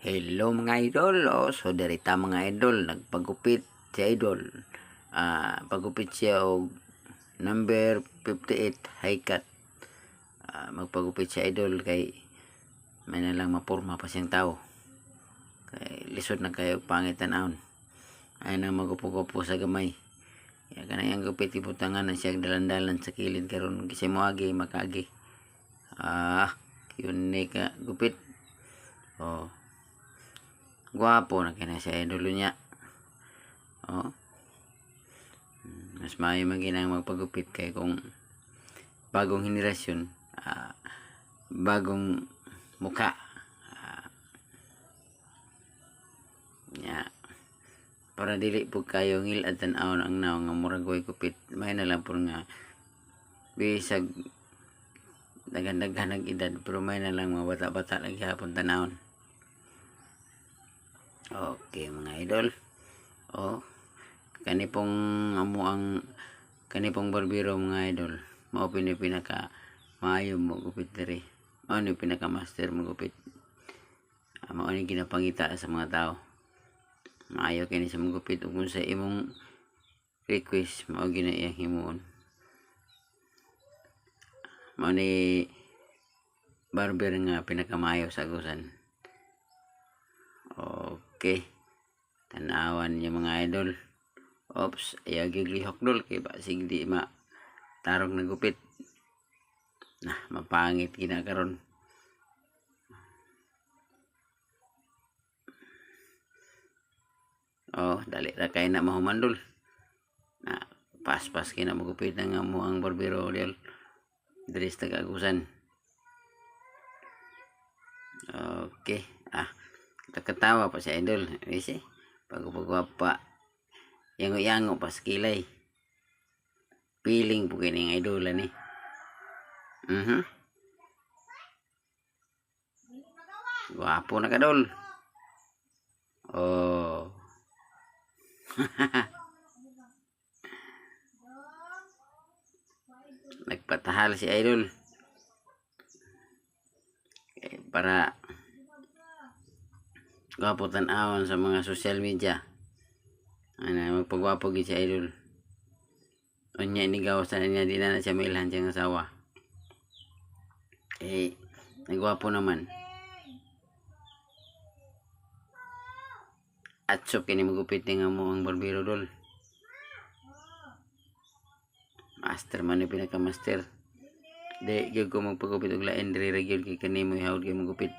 Hello mga idol, so derita mga idol, nagpagupit si idol. Pagupit siya og number 58 high cut. Magpagupit si idol kay may na lang mapurma pa siyang tao. Kay lisod na kayo pangit tanawon. Ay na magupo-gupo sa gamay. Ya kanang gupit ibutangan na siya dalan-dalan sa kilid karon kasi moagi makagi. Yun ka gupit. Guwapo na kina siya idol niya. Mas maayo man ginang magpagupit kay kung bagong henerasyon, bagong muka. Para dili po kayo ngilad tan-awon ang naong nga murag way kupit. May na lang po nga bisag daghan-daghan edad pero may na lang mga bata-bata lagi hapon tanawon. Okay mga idol. Kani pong barbero mga idol. Mao pinaka maayo mo gupit diri. Mao ni pinaka master mo gupit. Mao ni ginapangita sa mga tao. Maayo kini sa magupit ug kung sa imong request mao gina iyang himuon. Mao ni barber nga pinakamaayo sa agusan. Okay. Tanawan niya mga idol. Oops, ayagi lihok dol kay basig di tarong nagupit. Mapangit gina karon. Dali ra kay na mahumandol. Pas-pas kina magupit nga mo ang barbero dil diri sa Tagagusan. Okay. Katawa pa si idol. Kasi pagpagwapa yango-yango pa sa kilay. Piling po kining idolan ni. Gwapo na kadol. Nagpatahal si idol. Para gwapo tan-awon sa mga social media. Magpagwapo gid si idol. Unya ni gawasan niya di na siya mailhan siyang asawa. Nagwapo naman. Atsop kini magupit nga mo ang barbero dol. Master man ni pinaka master. Di gyud ko magpagupit og lain diri ra gyud kay kanimo ihawd kay magupit.